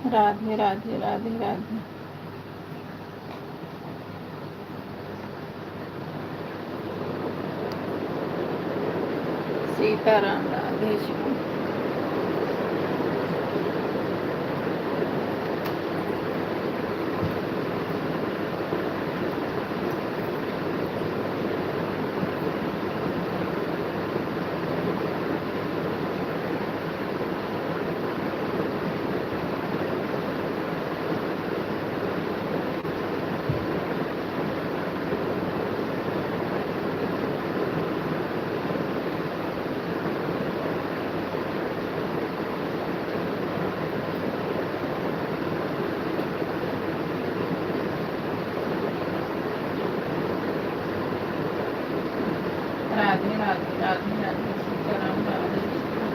राधे राधे राधे राधे। सीताराम, राधे श्याम। राधे राधे राधे राधे। सीताराम, राधे श्याम।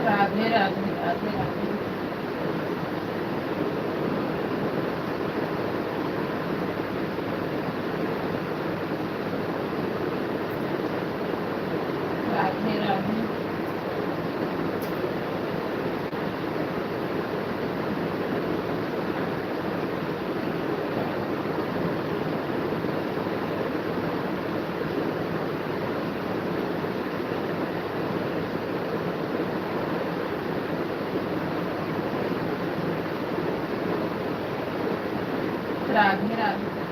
राधे राधे राधे राधे राधे राधे राधे राधे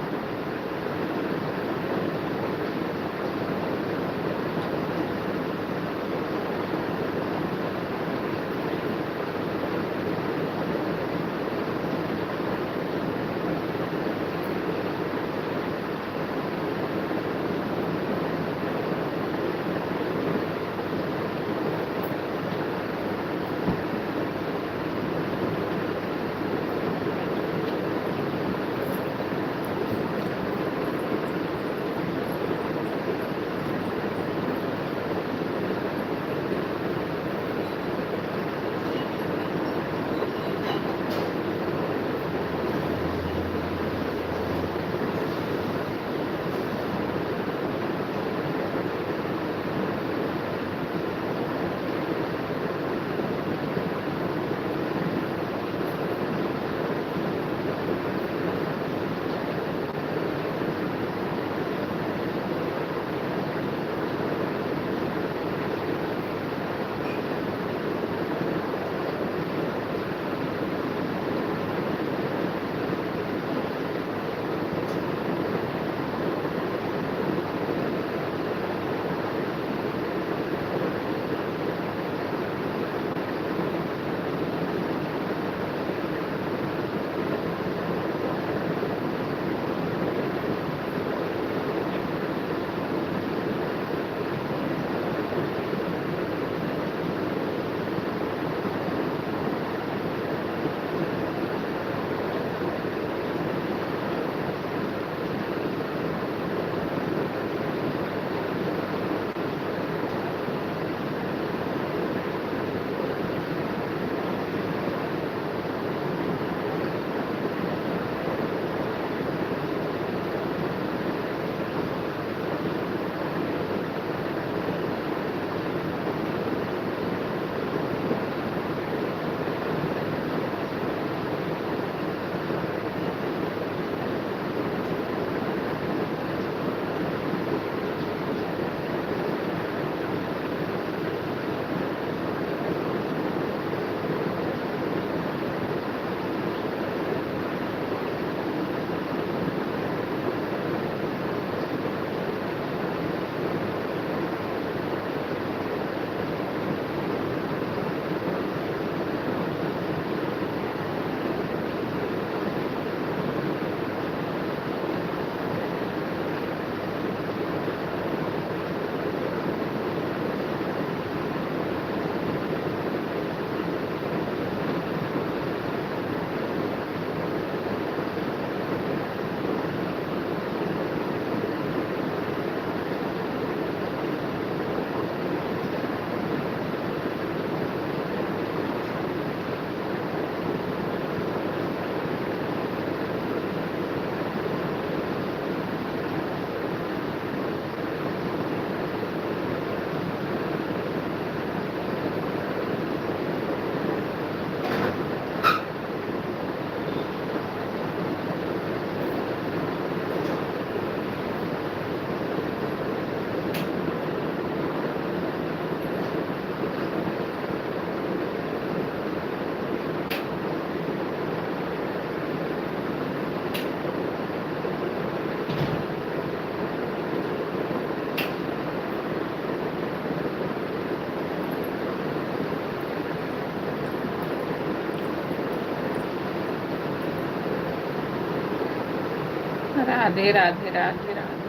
राधे राधे राधे राधे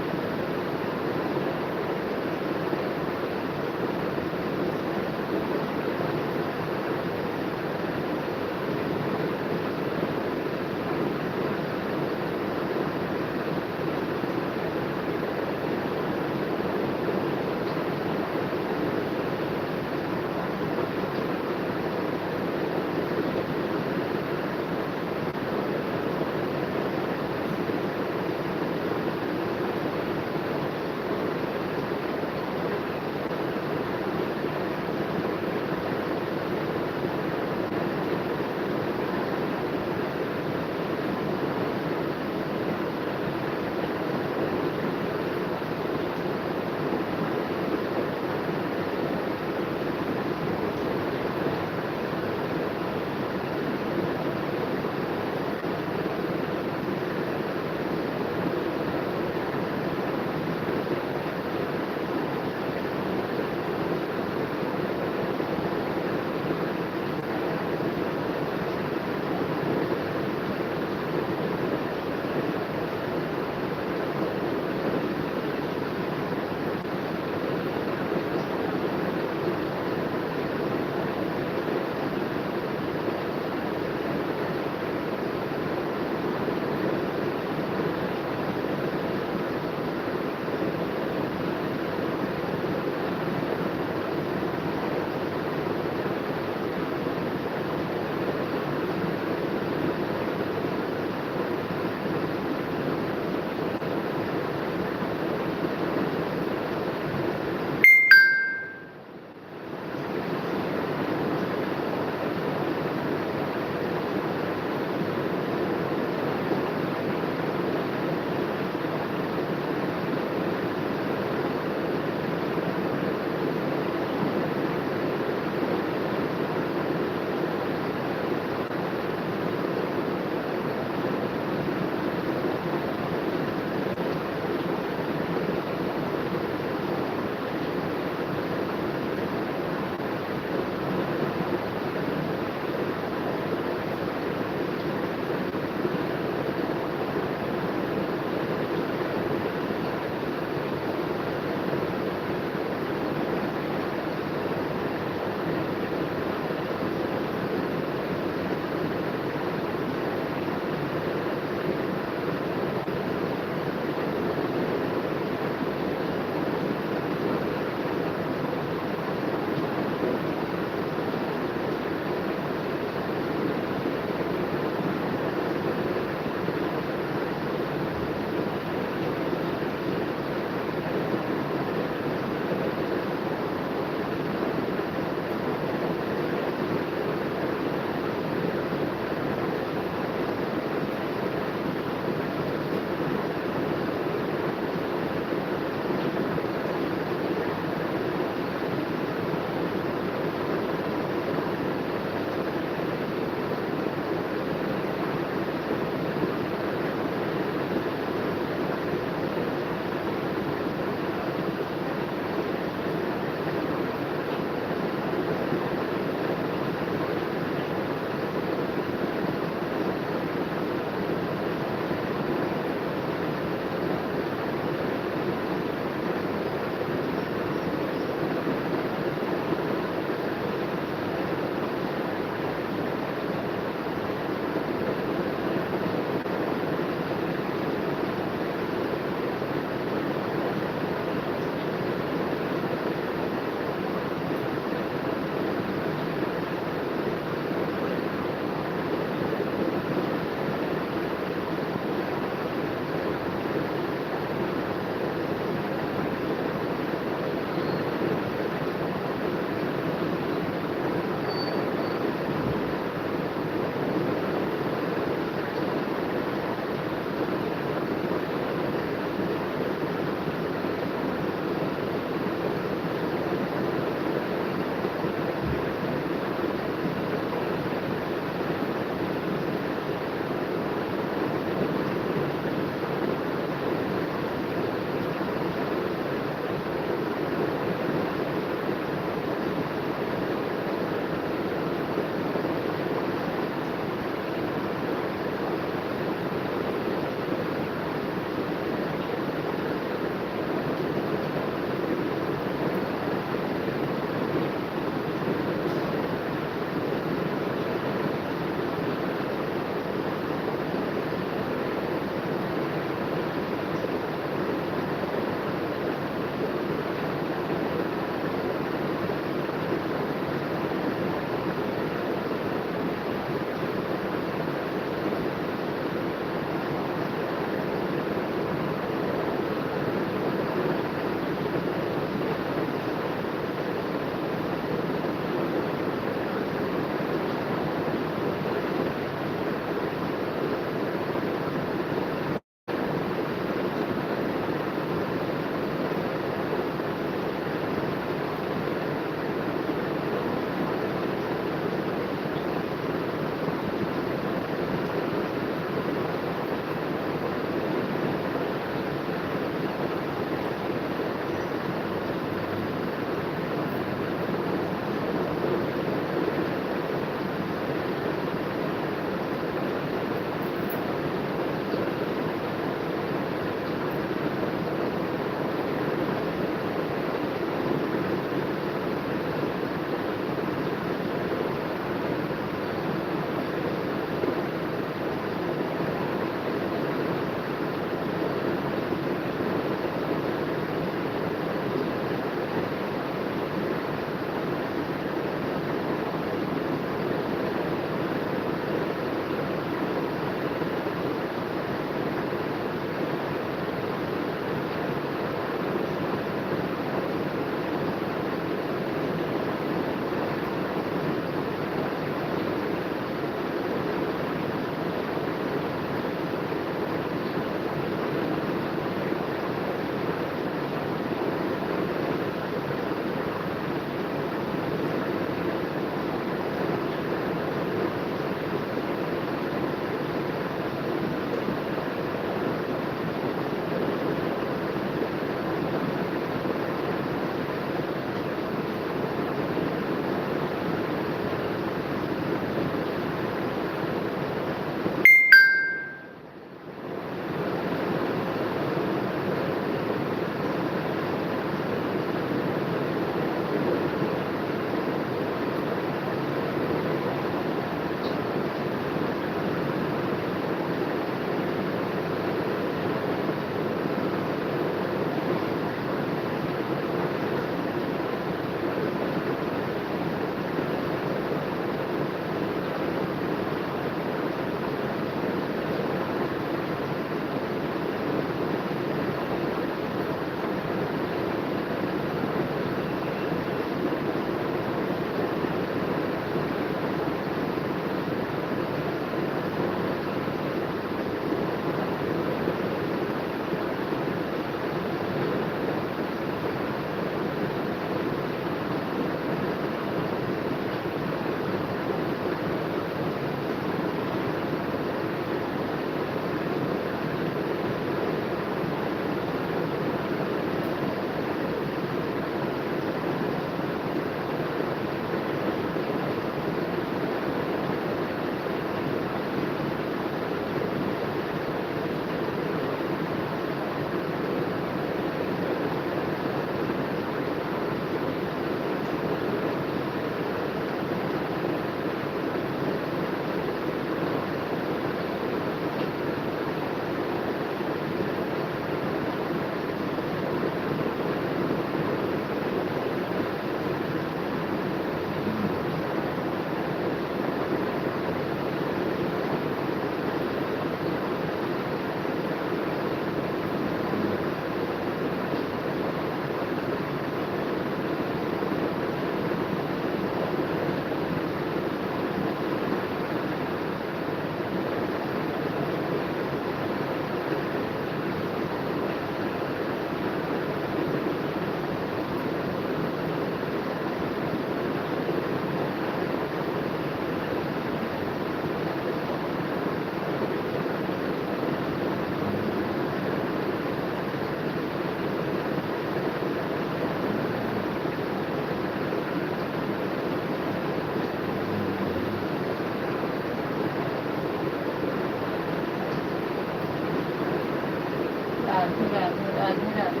राधे राधे राधे राधे।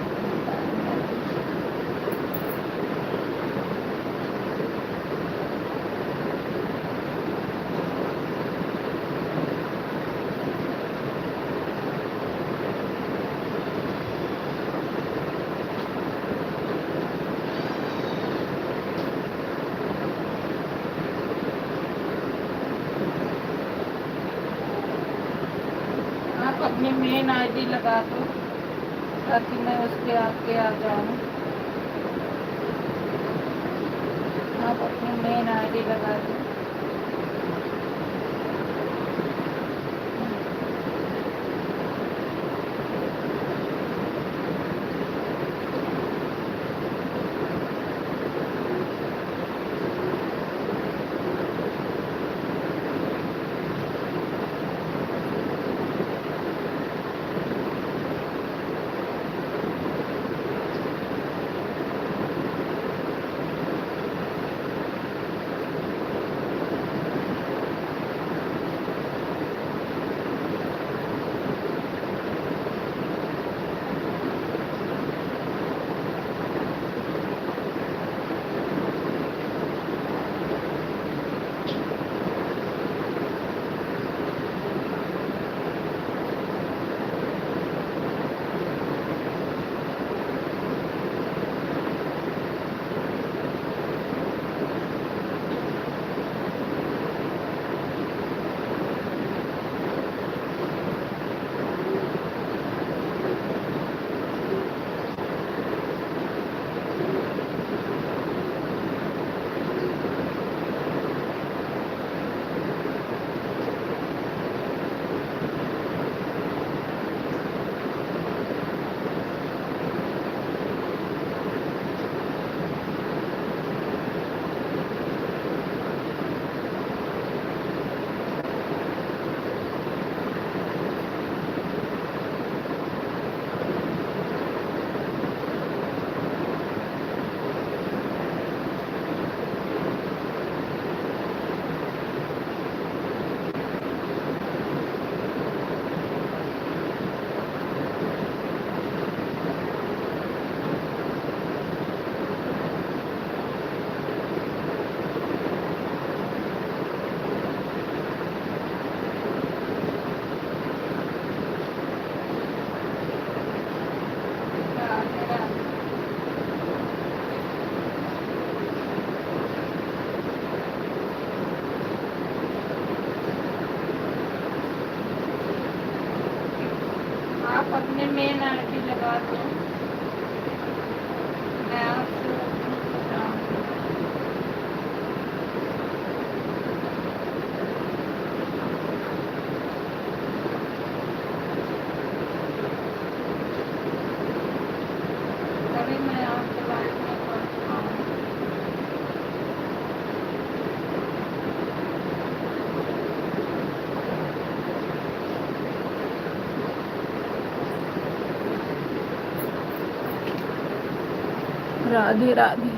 आप अपनी main ID लगा दो ताकि मैं उसके आगे आ जाऊँ। आप अपनी मेन आईडी लगा दो। राधे राधे। आप अपने मेन आईडी लगा दो। मैं आपसे बताऊंगी। तभी मैं आपसे बात में कर पाऊंगी। राधे राधे।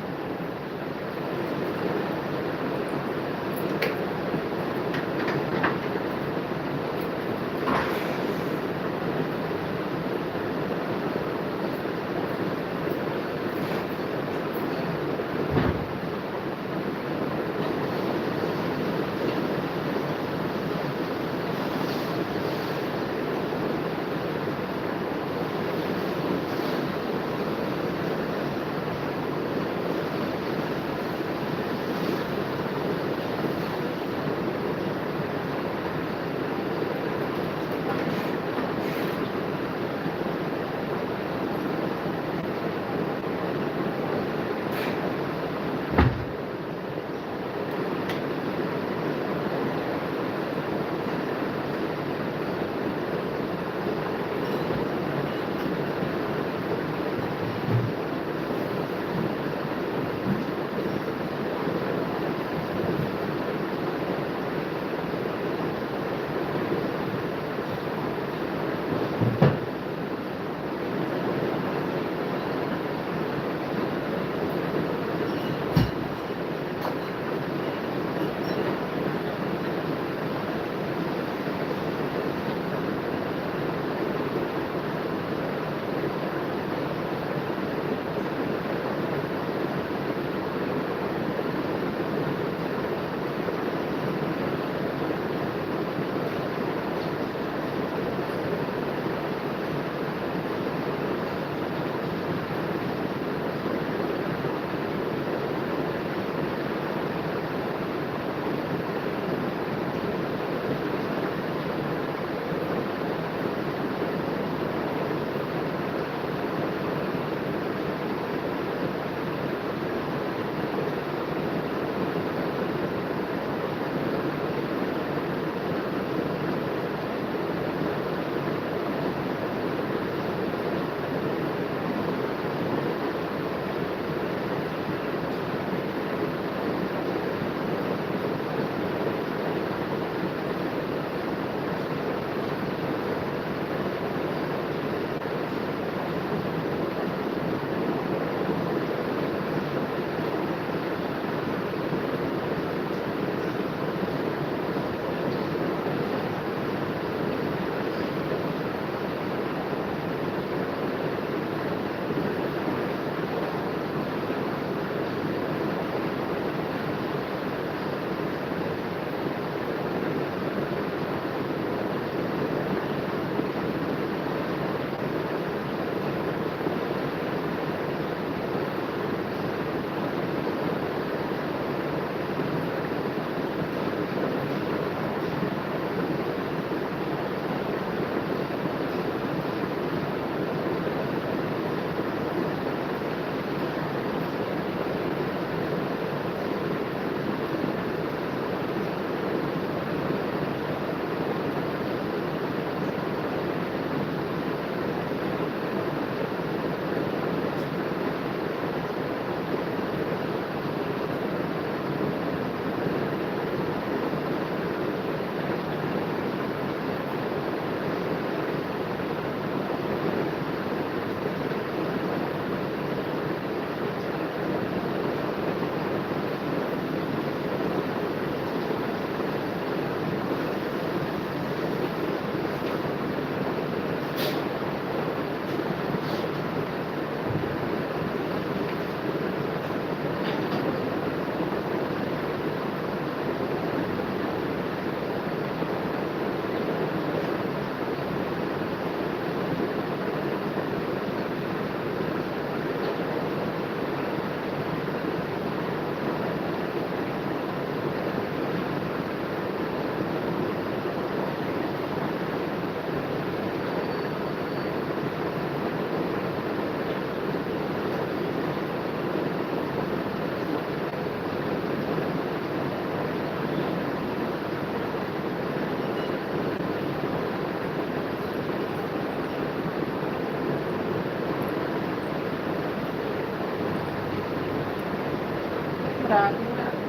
राधे राधे।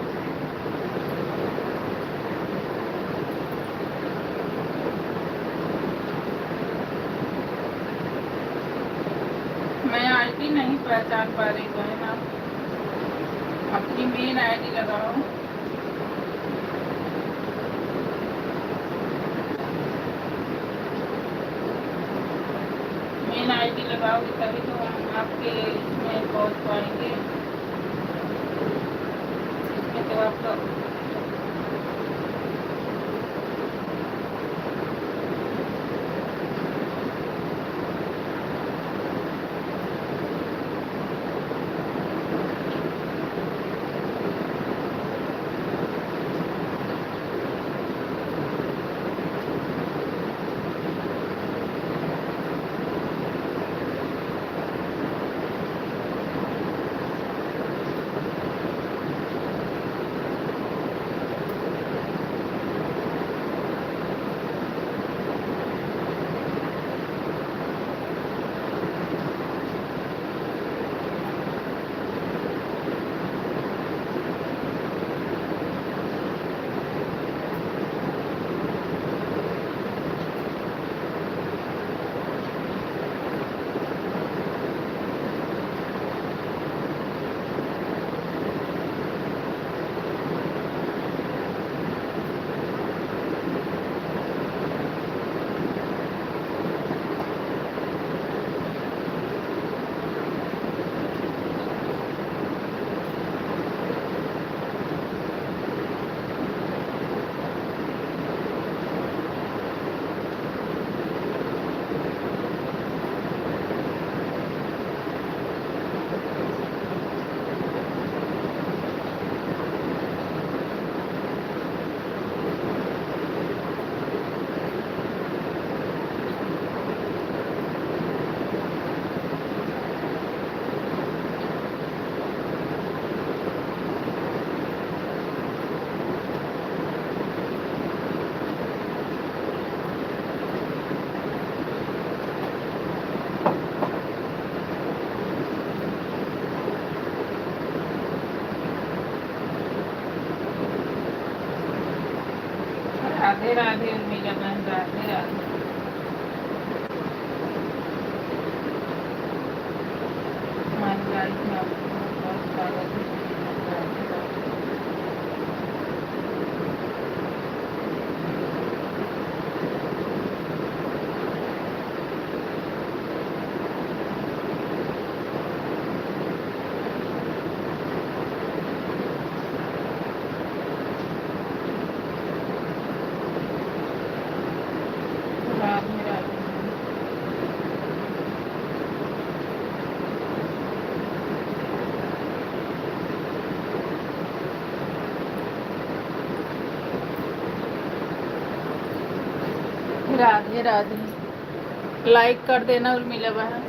मैं आईडी नहीं पहचान पा रही बहन, आप अपनी मेन आईडी लगाओ। मेन आईडी लगाओगे तभी तो हम आपके इसमें पहुंच पाएंगे। इसमें तो आप लोग राधे राधे उर्मिला बहन, राधे राधे। हमारी लाइफ में आपको बहुत स्वागत है। राधे राधे। राधे राधे। राधे राधे। लाइक कर देना उर्मिला बहन।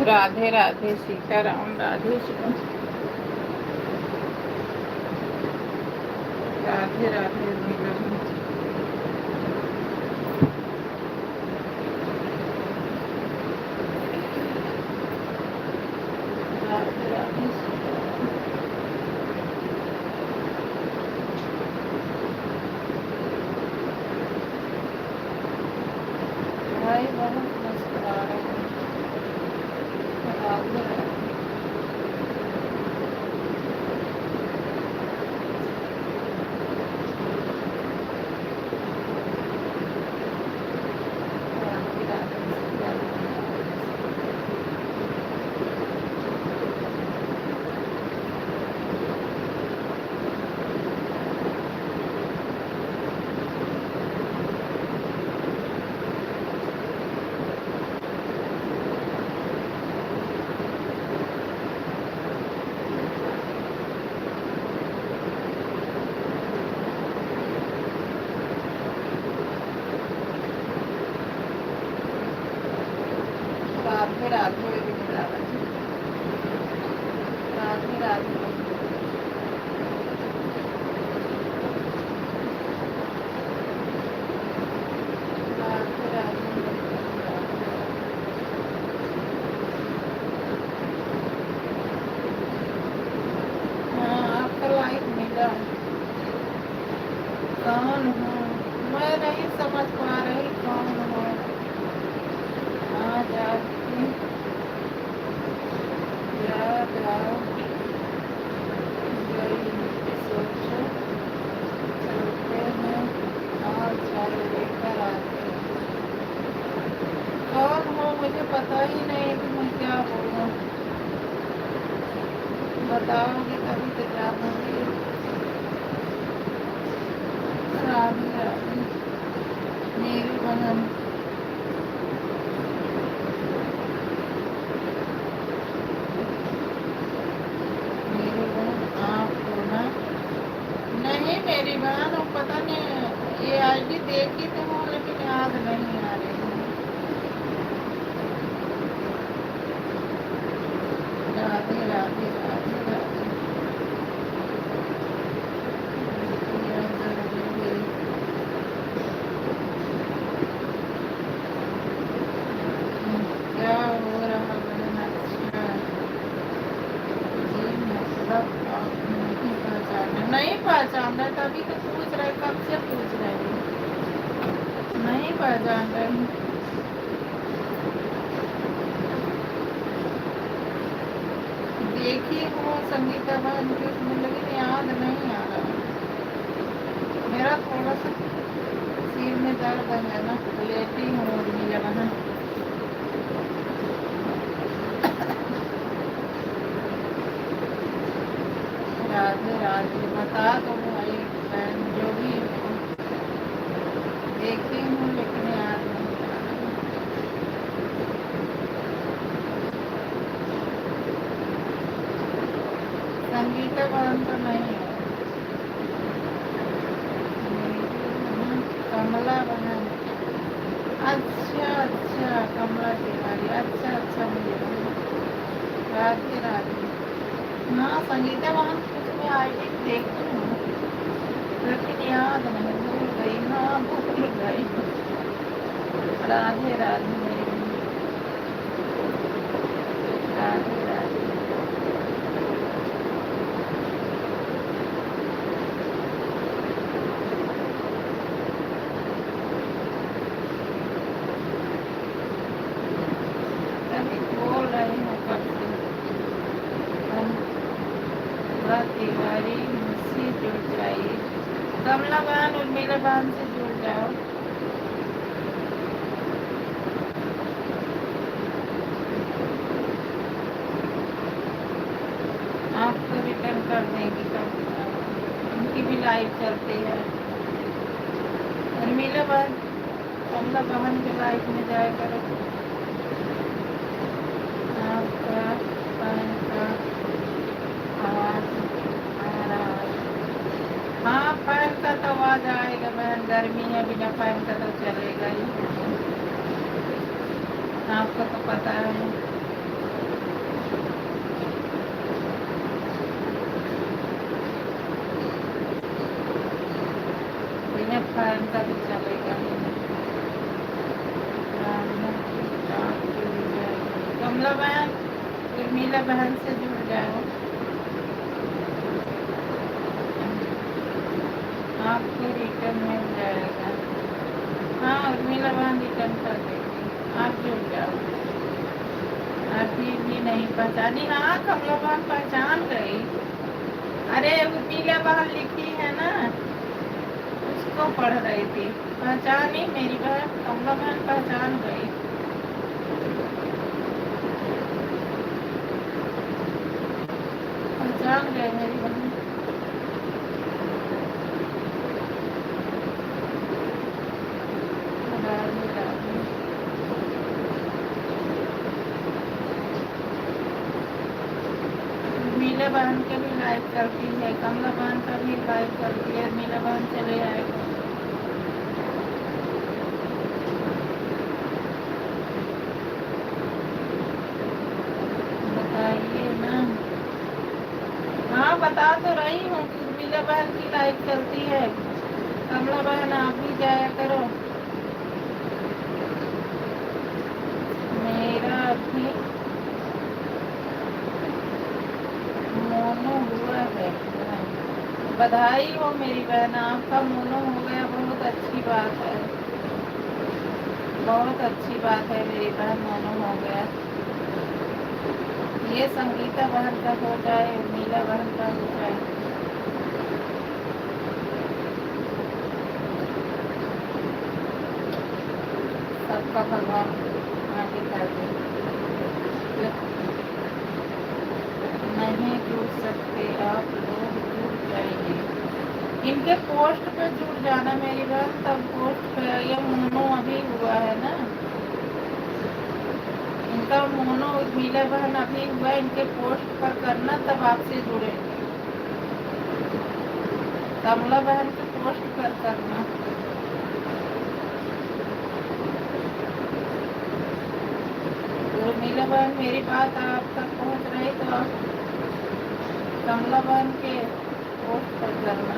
राधे राधे सीताराम, राधे श्याम, राधे राधे नीलम, राधे राधे सीताराम। भाई बहुत मुस्कुरा रहे हैं। राधे राधे, राधे राधे सीताराम। राधे राधे राधे राधे, राधे राधे। हाँ आपका लाइक मिला। कौन हो? मैं नहीं समझ पा रही कौन हो। आज आपकी याद आ गई, सोचो चलते हैं और चाय लेकर आते हैं। कौन हो मुझे पता ही नहीं कि मैं क्या बोलूं। बताओगे तभी तो जानूंगी। राधे राधे मेरी बहन, मेरी बहन आपको ना, नहीं मेरी बहन अब पता नहीं ये आईडी देखी तो हूँ लेकिन याद नहीं आ रही है। राधे राधे राधे राधे, याद आ गई। क्या हो रहा बहन? अच्छा जी मतलब आप नहीं पहचाने, नहीं पहचान रहे तभी तो पूछ रहे, कब से पूछ रहे हैं। नहीं पहचान रहे। देखी हूँ संगीता बहन की उसमें लेकिन याद नहीं आ रहा। मेरा थोड़ा सा सिर में दर्द है ना, लेटी हूँ उर्मिला बहन। राधे राधे बता दो भाई बहन जो भी हो। देखी हूँ लेकिन याद नहीं आ रहा। संगीता बहन तो नहीं है। कमला बहन, अच्छा अच्छा कमला तिवारी, अच्छा अच्छा मुझे राधे राधे। हाँ संगीता बहन उसमें आईडी देखती हूँ लेकिन याद नहीं, भूल गई। हाँ भूल गई। राधे राधे मेरी बहन, राधे राधे। तभी बोल रही हूँ कब से कमला तिवारी मुझसे जुड़ जाइए। कमला बहन उर्मिला बहन से जुड़ जाओ। आपको रिटर्न कर देंगी कब, उनकी भी लाइव चलती है। उर्मिला बहन कमला बहन के लाइव में जाया करो। आपका बहन का आवाज आ रहा है। हाँ फैन का तो आवाज आएगा बहन, गर्मी है बिना फैन का तो चलेगा ही। आपको तो पता है। फैन का भी चलेगा ही नहीं। कमला बहन उर्मिला बहन से जुड़ जाओ, आपको रिटर्न मिल जाएगा। हाँ उर्मिला बहन रिटर्न कर देगी, आप जुड़ जाओ। अभी भी नहीं पहचानी? हाँ कमला बहन पहचान गई। अरे उर्मिला बहन लिखी है ना, उसको पढ़ रही थी। पहचानी मेरी बहन, कमला बहन पहचान गई। पहचान गए मेरी बहन। राधे राधे। मीला बहन के भी लाइक करती है, कमला बहन का भी लाइक करती है। मीला बहन चले आएगा। बताइए ना। हाँ बता तो रही हूँ कि मीला बहन की लाइक करती है, कमला बहन आप भी जाया करो। मेरा अभी मोनो हुआ है। बधाई हो मेरी बहन, आपका मोनो हो गया, बहुत अच्छी बात है। बहुत अच्छी बात है मेरी बहन, मोनो हो गया। ये संगीता बहन का हो जाए, नीला बहन का हो जाए। सबका भगवान आगे कर दे। नहीं जुड़ सकते आप लोग, जुड़ जाइए। इनके पोस्ट पे जुड़ जाना मेरी बहन, तब पोस्ट पे। ये मोनो अभी हुआ है ना, इनका मोनो मीला बहन अभी हुआ, इनके पोस्ट पर करना तब आपसे जुड़ेंगे। कमला बहन के पोस्ट पर करना। तो मीला बहन मेरी बात आप तक पहुंच रही तो आप कमला बहन के पोस्ट पर करना।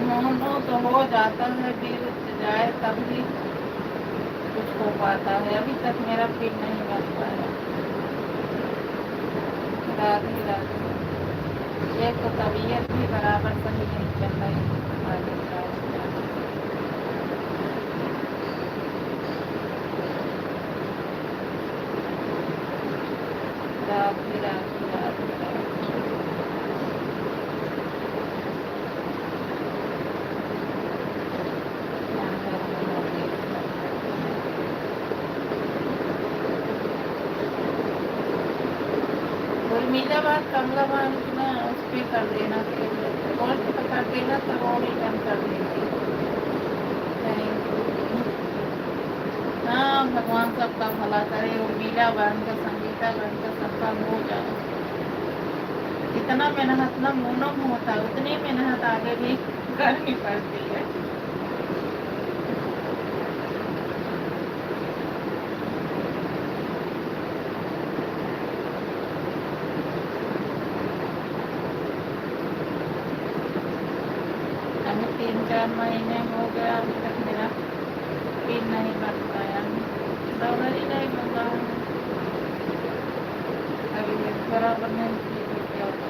मोनो तो हो जाता है, बीत जाए तब भी कुछ हो पाता है। अभी तक मेरा फिर नहीं बन पाया। राधे राधे। एक तो तबीयत भी बराबर सही नहीं चल रही। राधे राधे। राधे राधे राधे राधे। मीरा बात कमला बहन की ना उस पर कर देना, पोस्ट पर कर देना तो वो रिटर्न कर देगी। हाँ भगवान सबका भला करे। और मीरा बहन का, संगीता बहन का सबका हो जाए। इतना मेहनत ना मोनो में होता है, उतनी मेहनत आगे भी करनी पड़ती है। अभी 3-4 महीने हो गया, अभी तक मेरा पिन नहीं बन पाया। बराबर ही नहीं बन रहा है। अभी बराबर नहीं की तो क्या होगा?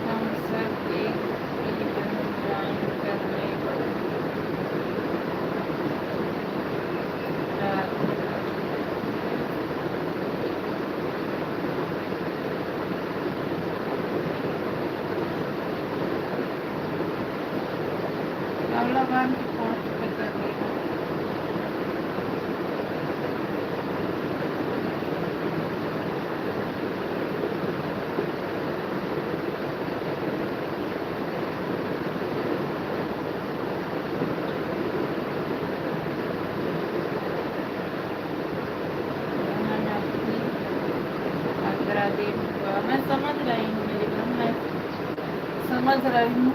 हम सब एक इवेंट ज्वाइन करने कमला बहन की पोस्ट पे कर लेना। समझ रही हूँ।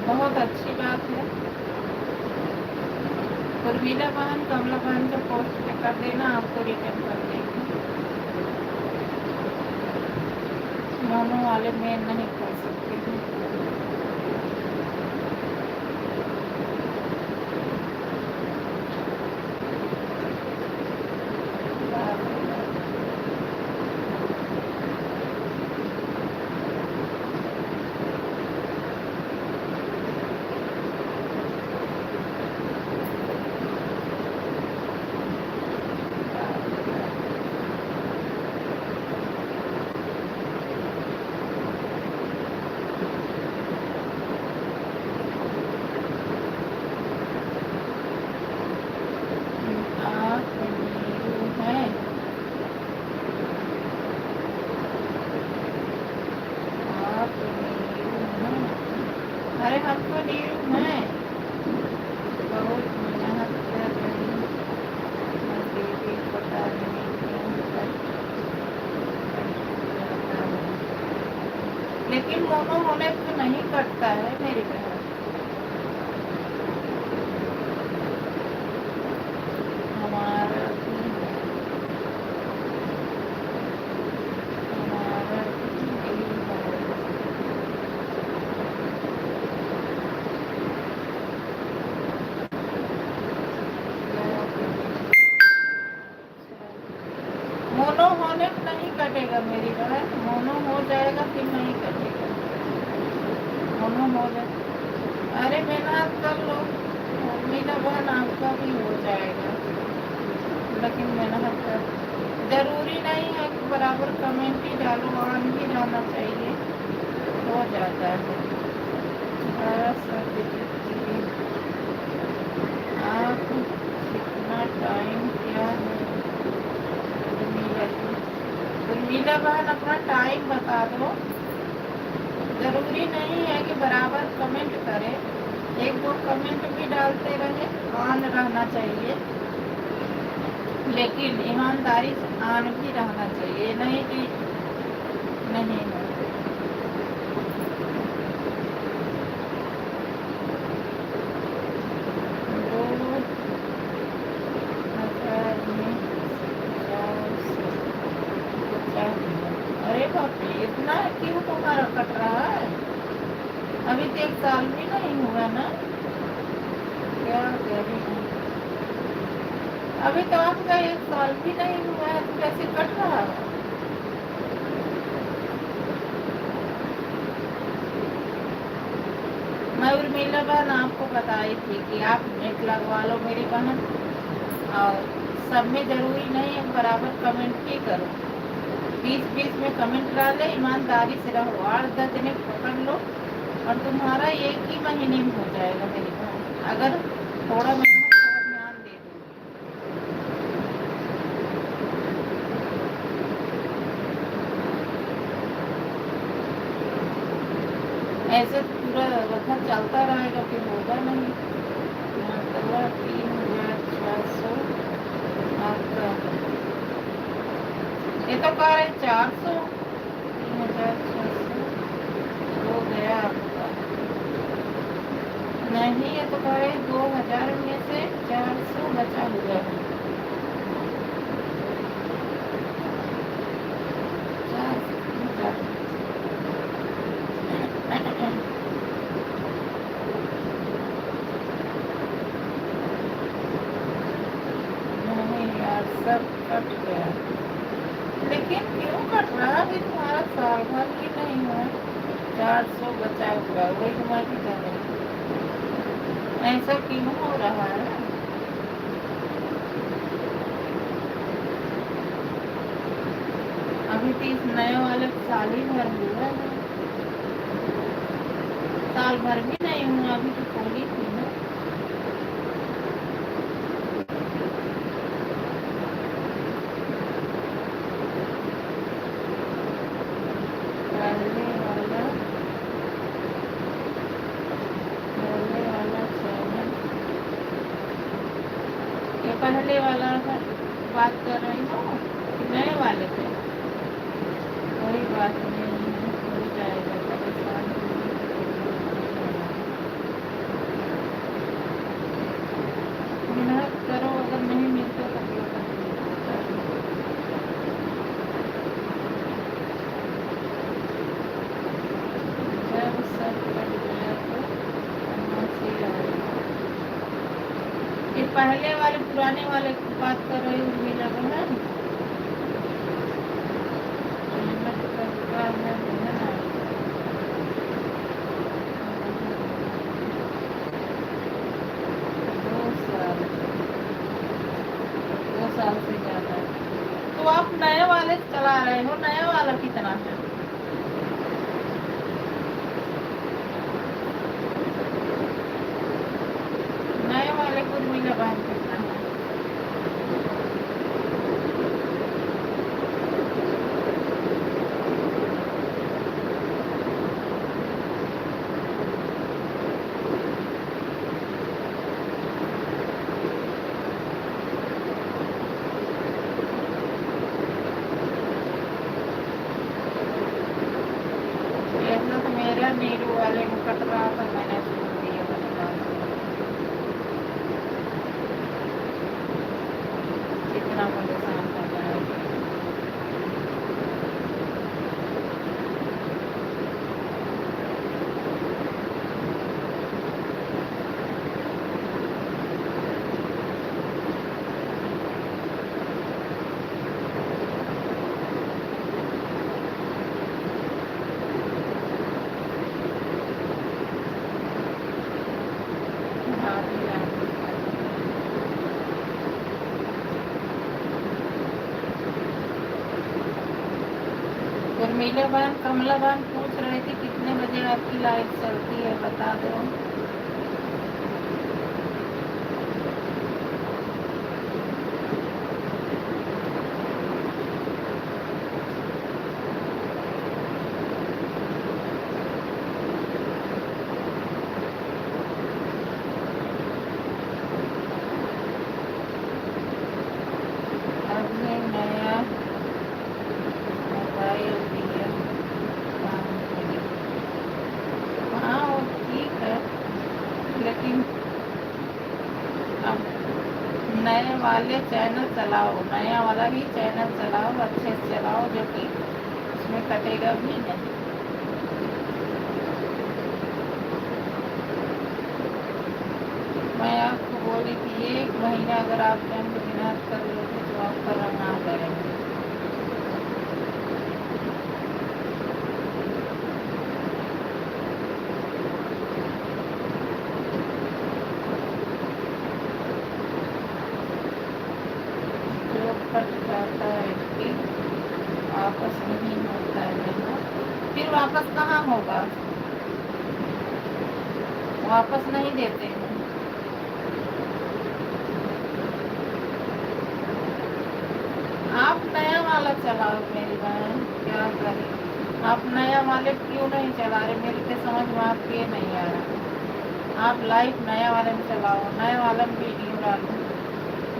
बहुत अच्छी बात है। उर्मिला बहन, कमला बहन को पोस्ट पे कर देना, आपको रिटर्न कर देंगे। मोनो वाले मेन नहीं कर सकते हैं। अरे हमको नीरू है, बहुत मेहनत कर रही हूँ, दीदी पता नहीं क्यों लेकिन मोनो होने से नहीं कटता है मेरी बहन। हमारा मोनो होने में नहीं कटेगा मेरी बहन, मोनो हो जाएगा फिर नहीं कटेगा। मोनो हो जाए, अरे मेहनत कर लो मेरा बहन, आपका भी हो जाएगा, लेकिन मेहनत कर। जरूरी नहीं है कि बराबर कमेंट ही डालो, ऑन ही रहना चाहिए, हो जाता है। आप कितना टाइम क्या है उर्मिला बहन, अपना टाइम बता दो। जरूरी नहीं है कि बराबर कमेंट करें, एक दो कमेंट भी डालते रहे, ऑन रहना चाहिए, लेकिन ईमानदारी से ऑन भी रहना चाहिए, नहीं कि नहीं है। अरे बाप रे, इतना क्यों तुम्हारा कट रहा है? अभी तो 1 साल भी नहीं हुआ ना, क्या करें? अभी तो आपका 1 साल भी नहीं हुआ है, तो कैसे कट रहा है? मैं उर्मिला बहन आपको बताई थी कि आप नेट लगवा लो मेरी बहन, और सब में जरूरी नहीं है बराबर कमेंट ही करो, 20-20 में कमेंट डाले, ईमानदारी से रहो, 8-10 दिन पकड़ लो और तुम्हारा 1 ही महीने में हो जाएगा मेरी बहन, अगर थोड़ा मेहनत थोड़ा ध्यान दे दो। ऐसे पूरा वक्त चलता रहेगा फिर होगा नहीं। मतलब 3600 आपका, ये तो कह रहे 400, 3600 हो गया आपका। नहीं, ये तो कह रहे 2000 में से 400 बचा हुआ है। नहीं यार, सब कट गया, लेकिन क्यों कट रहा? अभी तुम्हारा साल भर भी नहीं हुआ, 400 बचा हुआ, वही तुम्हारी जाने, ऐसा क्यों हो रहा है? अभी तो इस नए वाले साल ही भर हुआ है, साल भर भी नहीं हुआ, अभी तो खोली थी ना। पहले वाला बात कर रही हूँ, नए वाले पे कोई बात नहीं, हो जाएगा। वो सब कट गया तो कहाँ से आएगा। ये पहले वाले पुराने वाले की बात कर रही हूँ मीना बहन। पेमेंट करता है बहन। 2 साल, 2 साल से ज़्यादा है। तो आप नए वाले चला रहे हो, नया वाला कितना है? नए वाले को मीना बहन कितना है? ऐसा तो मेरा नीरू वाले को कट रहा था, मैंने छोड़ दिया बता। कितना परेशान कर रहा है। उर्मिला बहन, कमला बहन पूछ रही थी कितने बजे आपकी लाइट चलती है, बता दो। अभी नया मोबाइल दिया काम के लिए। हाँ वो ठीक है, लेकिन अब नए वाले चैनल चलाओ, नया वाला ही चैनल चलाओ, अच्छे से चलाओ, जो कि उसमें कटेगा भी नहीं। मैं आपको बोली थी 1 महीना अगर आप जंग मेहनत कर लोगे तो आपका रंग आ करेंगे। जो फट जाता है कि वापस नहीं होता है ना, फिर वापस कहाँ होगा, वापस नहीं देते हैं। आप नया वाला चलाओ मेरी बहन, क्या करें। आप नया वाले क्यों नहीं चला रहे, मेरी तो समझ में आपके नहीं आ रहा। आप लाइव नया वाले में चलाओ, नया वाला में वीडियो डालो।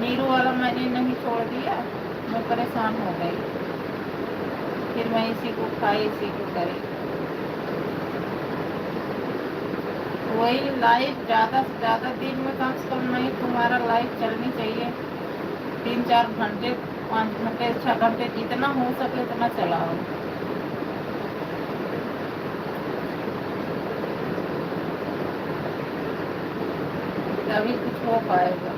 नीरू वाला मैंने नहीं छोड़ दिया, मैं परेशान हो गई, फिर मैं इसी को खाई इसी को करी। वही लाइव ज़्यादा से ज़्यादा दिन में कम से कम नहीं, तुम्हारा लाइव चलनी चाहिए 3-4 घंटे, 5 घंटे, 6 घंटे, जितना हो सके उतना चलाओ। तभी कुछ हो पाएगा।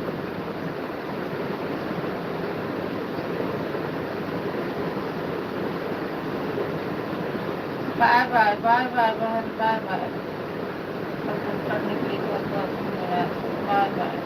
बाय बाय बाय बाय बहन, बाय बाय। करने के लिए बहुत बहुत धन्यवाद, बाय बाय।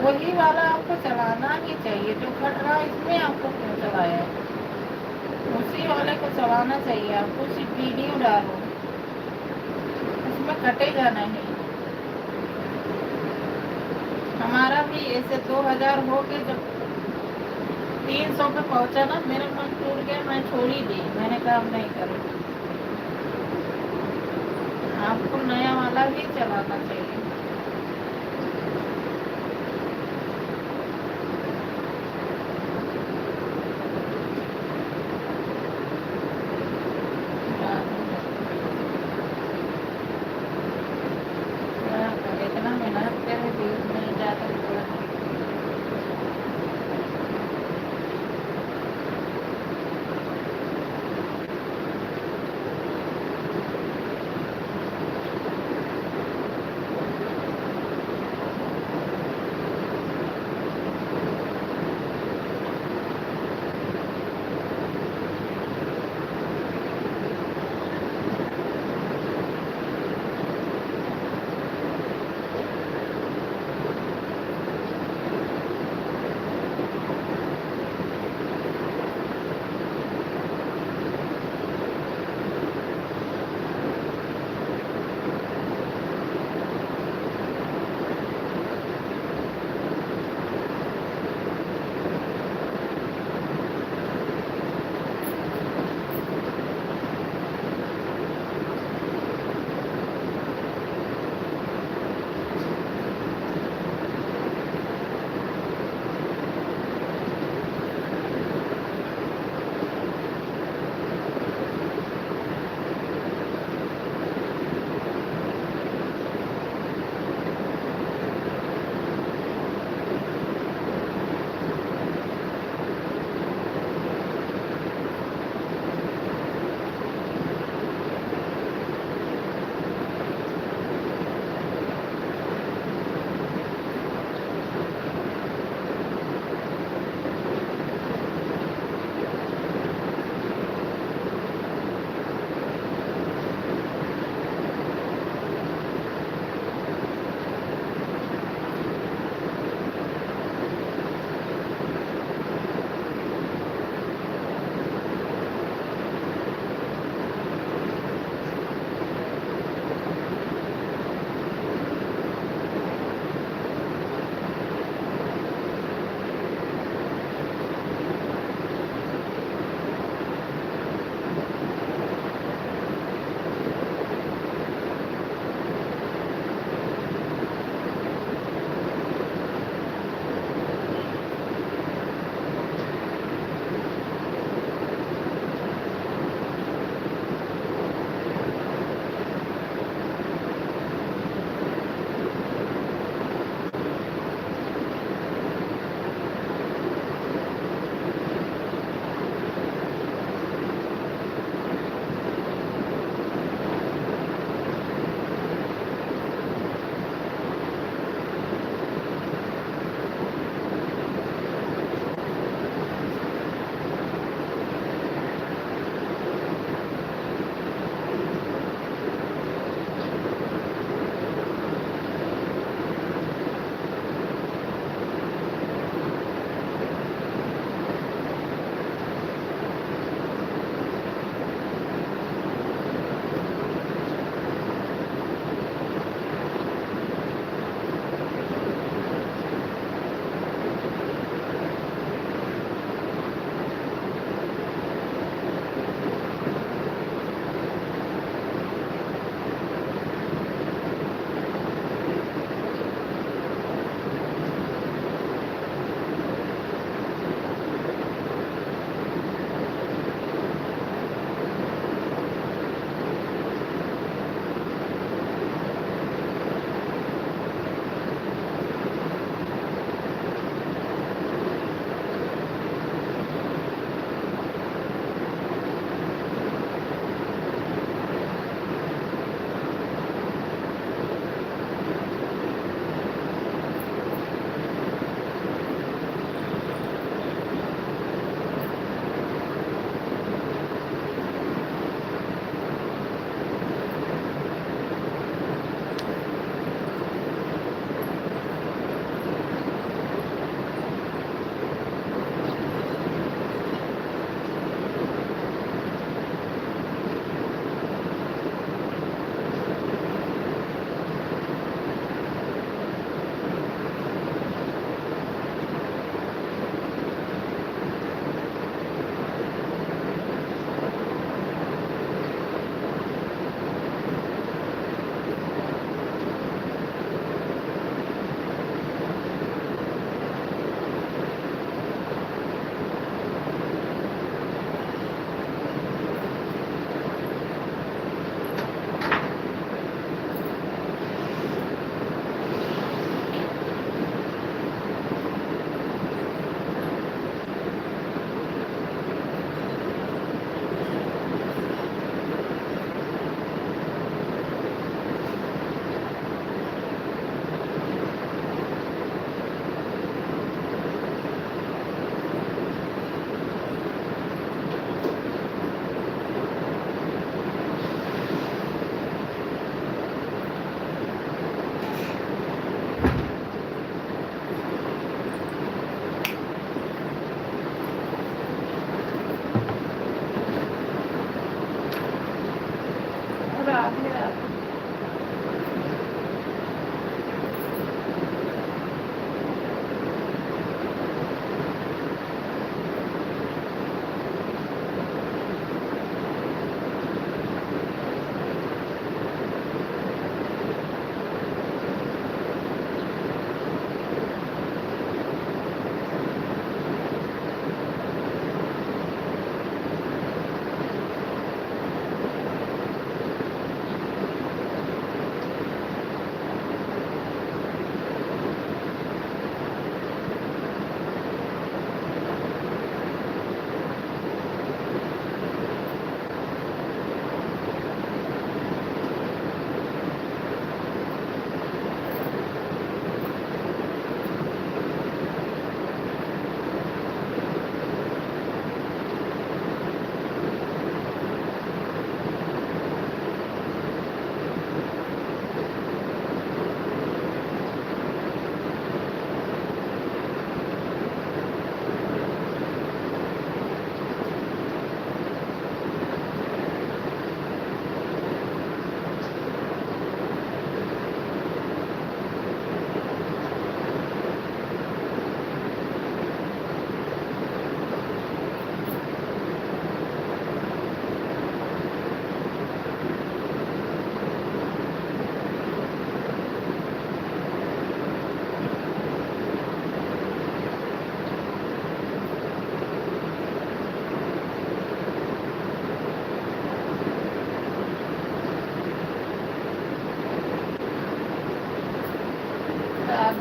वही वाला आपको चलाना ही चाहिए। जो फट रहा है इसमें आपको क्यों चलाया है? उसी वाले को चलाना चाहिए आपको। सिर्फ वीडियो डालो, उसमें कटेगा नहीं। हमारा भी ऐसे 2000 हो के जब 300 पे पहुंचा ना, मेरा मन टूट गया, मैं छोड़ ही दी। मैंने कहा अब नहीं करूँगी। आपको नया वाला ही चलाना चाहिए। इतना मेहनत करे, व्यूज मिल जाता है थोड़ा।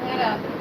राधे राधे।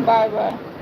Bye bye.